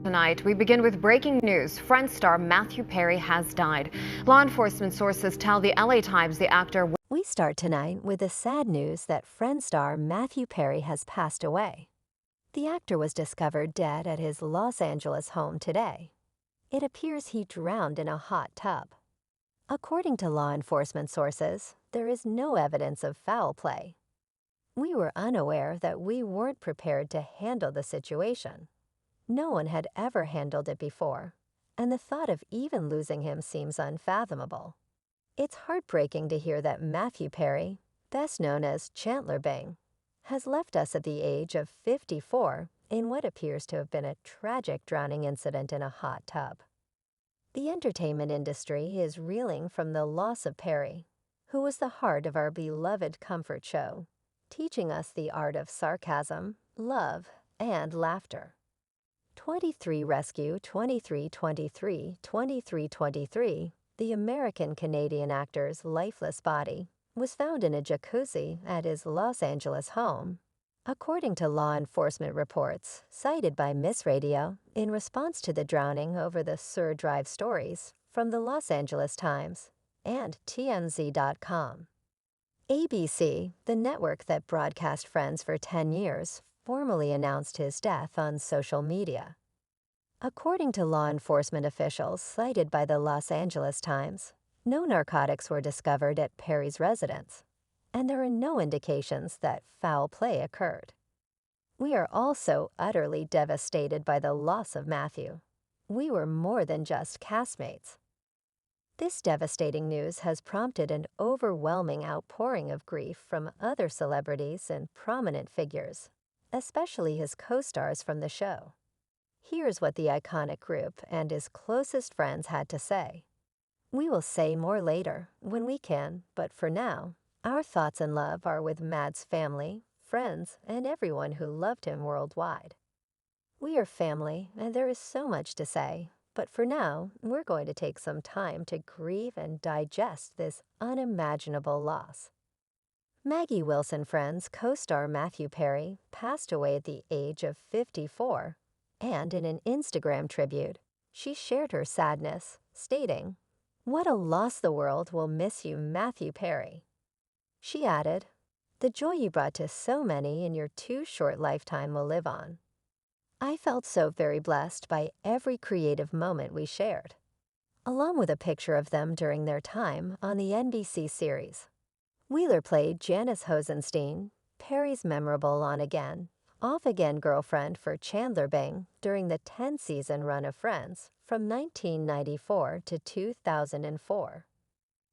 Tonight, we begin with breaking news. Friends star Matthew Perry has died. Law enforcement sources tell the LA Times the actor. We start tonight with the sad news that Friends star Matthew Perry has passed away. The actor was discovered dead at his Los Angeles home today. It appears he drowned in a hot tub. According to law enforcement sources, there is no evidence of foul play. We were unaware that we weren't prepared to handle the situation. No one had ever handled it before, and the thought of even losing him seems unfathomable. It's heartbreaking to hear that Matthew Perry, best known as Chandler Bing, has left us at the age of 54 in what appears to have been a tragic drowning incident in a hot tub. The entertainment industry is reeling from the loss of Perry, who was the heart of our beloved comfort show, teaching us the art of sarcasm, love, and laughter. 23 Rescue 2323 2323, the American-Canadian actor's lifeless body, was found in a jacuzzi at his Los Angeles home. According to law enforcement reports cited by Miss Radio in response to the drowning over the Sur Drive stories from the Los Angeles Times and TMZ.com. ABC, the network that broadcast Friends for 10 years, formally announced his death on social media. According to law enforcement officials cited by the Los Angeles Times, no narcotics were discovered at Perry's residence, and there are no indications that foul play occurred. We are also utterly devastated by the loss of Matthew. We were more than just castmates. This devastating news has prompted an overwhelming outpouring of grief from other celebrities and prominent figures, especially his co-stars from the show. Here's what the iconic group and his closest friends had to say. We will say more later, when we can, but for now, our thoughts and love are with Matt's family, friends, and everyone who loved him worldwide. We are family, and there is so much to say, but for now, we're going to take some time to grieve and digest this unimaginable loss. Maggie Wilson Friends co-star Matthew Perry passed away at the age of 54, and in an Instagram tribute, she shared her sadness, stating, "What a loss, the world will miss you, Matthew Perry." She added, "The joy you brought to so many in your too short lifetime will live on." I felt so very blessed by every creative moment we shared, along with a picture of them during their time on the NBC series. Wheeler played Janice Hosenstein, Perry's memorable on-again, off-again girlfriend for Chandler Bing during the 10-season run of Friends from 1994 to 2004.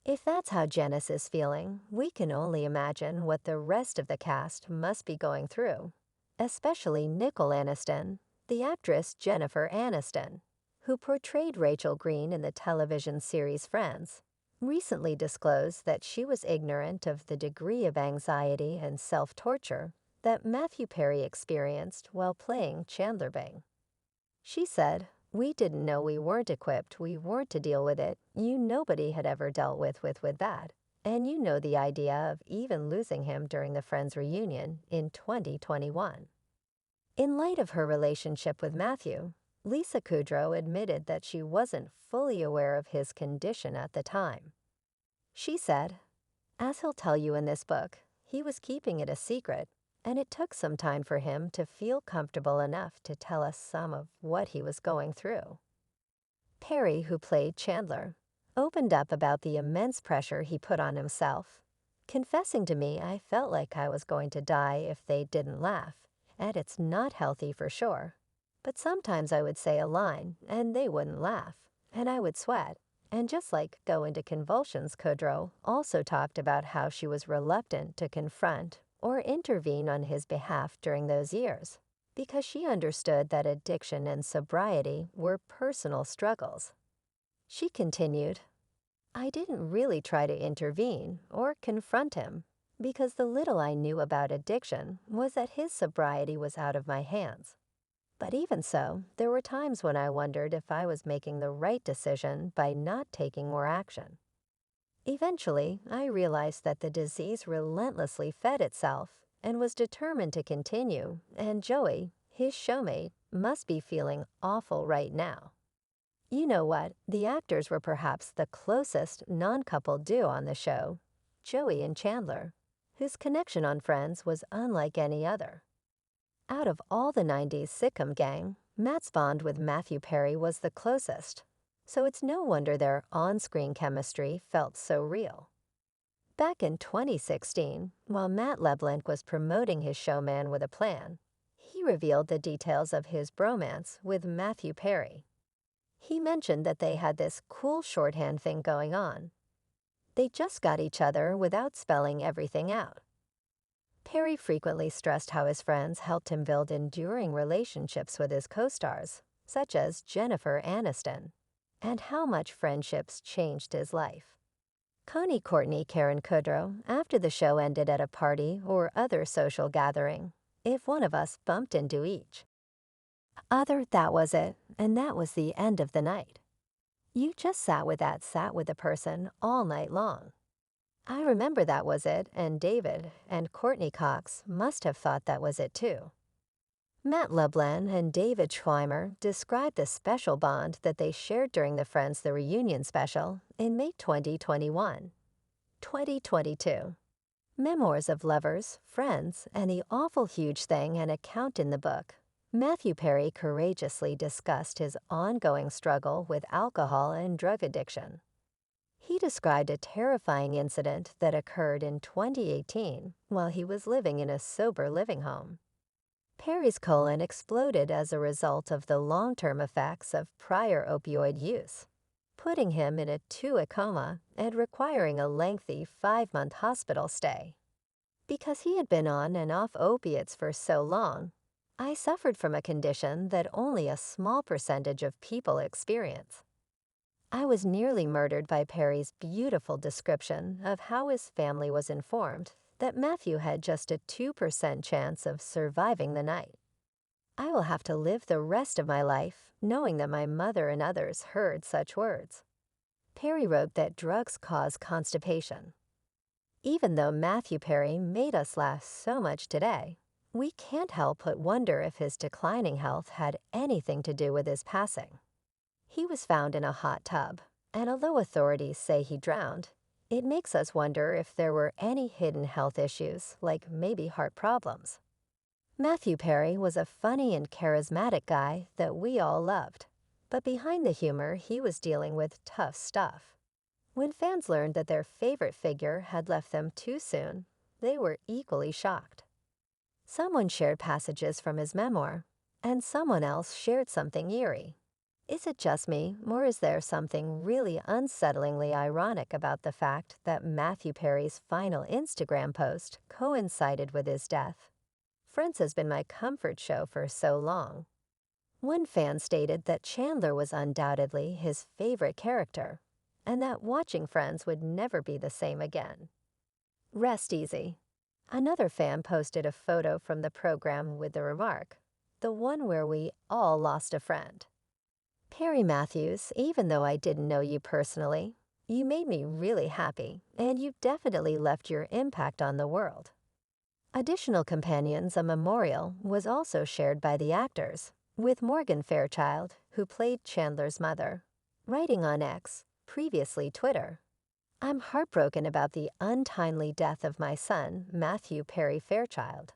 If that's how Janice is feeling, we can only imagine what the rest of the cast must be going through, especially Nicole Aniston, the actress Jennifer Aniston, who portrayed Rachel Green in the television series Friends, recently disclosed that she was ignorant of the degree of anxiety and self-torture that Matthew Perry experienced while playing Chandler Bing. She said, "We didn't know we weren't equipped, we weren't to deal with it, nobody had ever dealt with that. And the idea of even losing him during the Friends reunion in 2021. In light of her relationship with Matthew, Lisa Kudrow admitted that she wasn't fully aware of his condition at the time. She said, "As he'll tell you in this book, he was keeping it a secret, and it took some time for him to feel comfortable enough to tell us some of what he was going through." Perry, who played Chandler, opened up about the immense pressure he put on himself, confessing to me, "I felt like I was going to die if they didn't laugh, and it's not healthy for sure. But sometimes I would say a line, and they wouldn't laugh, and I would sweat, and just like go into convulsions." Kudrow also talked about how she was reluctant to confront or intervene on his behalf during those years, because she understood that addiction and sobriety were personal struggles. She continued, "I didn't really try to intervene or confront him, because the little I knew about addiction was that his sobriety was out of my hands. But even so, there were times when I wondered if I was making the right decision by not taking more action. Eventually, I realized that the disease relentlessly fed itself and was determined to continue, and Joey, his showmate, must be feeling awful right now. You know what? The actors were perhaps the closest non-couple duo on the show, Joey and Chandler, whose connection on Friends was unlike any other. Out of all the 90s sitcom gang, Matt's bond with Matthew Perry was the closest, so it's no wonder their on-screen chemistry felt so real. Back in 2016, while Matt LeBlanc was promoting his show Man with a Plan, he revealed the details of his bromance with Matthew Perry. He mentioned that they had this cool shorthand thing going on. They just got each other without spelling everything out. Perry frequently stressed how his friends helped him build enduring relationships with his co-stars, such as Jennifer Aniston, and how much friendships changed his life. Connie Courtney Karen Kudrow, after the show ended at a party or other social gathering, if one of us bumped into each. That was it, and that was the end of the night. You just sat with the person all night long. I remember that was it, and David and Courtney Cox must have thought that was it too. Matt LeBlanc and David Schweimer described the special bond that they shared during the Friends The Reunion special in May 2021. 2022. Memoirs of Lovers, Friends, and the Awful Huge Thing, an account in the book. Matthew Perry courageously discussed his ongoing struggle with alcohol and drug addiction. He described a terrifying incident that occurred in 2018 while he was living in a sober living home. Perry's colon exploded as a result of the long-term effects of prior opioid use, putting him in a 2-week coma and requiring a lengthy 5-month hospital stay. Because he had been on and off opiates for so long, I suffered from a condition that only a small percentage of people experience. I was nearly murdered by Perry's beautiful description of how his family was informed that Matthew had just a 2% chance of surviving the night. I will have to live the rest of my life knowing that my mother and others heard such words. Perry wrote that drugs cause constipation. Even though Matthew Perry made us laugh so much today, we can't help but wonder if his declining health had anything to do with his passing. He was found in a hot tub, and although authorities say he drowned, it makes us wonder if there were any hidden health issues, like maybe heart problems. Matthew Perry was a funny and charismatic guy that we all loved, but behind the humor, he was dealing with tough stuff. When fans learned that their favorite figure had left them too soon, they were equally shocked. Someone shared passages from his memoir, and someone else shared something eerie. Is it just me, or is there something really unsettlingly ironic about the fact that Matthew Perry's final Instagram post coincided with his death? Friends has been my comfort show for so long. One fan stated that Chandler was undoubtedly his favorite character, and that watching Friends would never be the same again. Rest easy. Another fan posted a photo from the program with the remark, "The one where we all lost a friend." Perry Matthews, even though I didn't know you personally, you made me really happy, and you definitely left your impact on the world. Additional companions, a memorial, was also shared by the actors, with Morgan Fairchild, who played Chandler's mother, writing on X, previously Twitter, "I'm heartbroken about the untimely death of my son, Matthew Perry Fairchild.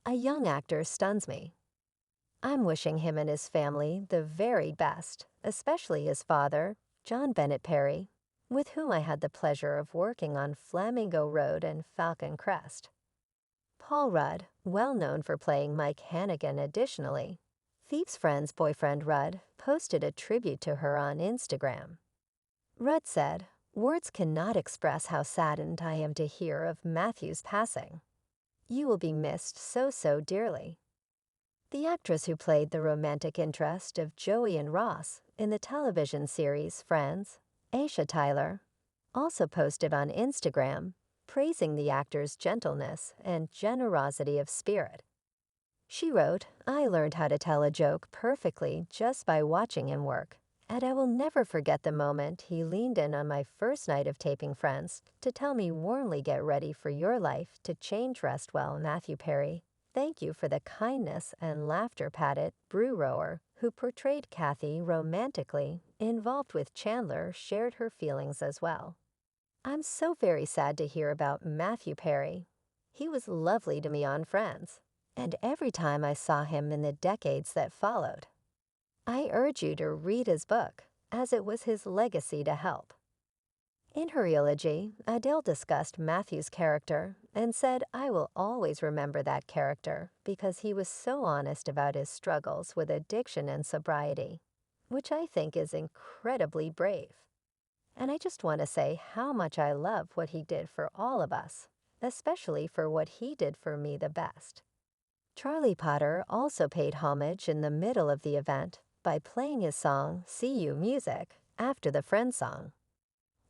A young actor stuns me. I'm wishing him and his family the very best, especially his father, John Bennett Perry, with whom I had the pleasure of working on Flamingo Road and Falcon Crest. Paul Rudd, well known for playing Mike Hannigan additionally, Thief's friend's boyfriend Rudd posted a tribute to her on Instagram. Rudd said, "Words cannot express how saddened I am to hear of Matthew's passing. You will be missed so dearly." The actress who played the romantic interest of Joey and Ross in the television series Friends, Aisha Tyler, also posted on Instagram praising the actor's gentleness and generosity of spirit. She wrote, "I learned how to tell a joke perfectly just by watching him work, and I will never forget the moment he leaned in on my first night of taping Friends to tell me warmly, 'Get ready for your life to change, rest well, Matthew Perry. thank you for the kindness and laughter, patted Brew Rower, who portrayed Kathy romantically, involved with Chandler, shared her feelings as well. I'm so very sad to hear about Matthew Perry. He was lovely to me on Friends, and every time I saw him in the decades that followed. I urge you to read his book, as it was his legacy to help. In her eulogy, Adele discussed Matthew's character and said, "I will always remember that character because he was so honest about his struggles with addiction and sobriety," which I think is incredibly brave. And I just want to say how much I love what he did for all of us, especially for what he did for me the best. Charlie Potter also paid homage in the middle of the event by playing his song "See You" music after the Friends song.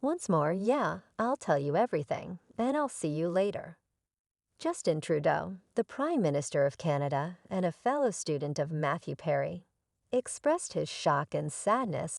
Once more, yeah, I'll tell you everything, and I'll see you later. Justin Trudeau, the Prime Minister of Canada and a fellow student of Matthew Perry, expressed his shock and sadness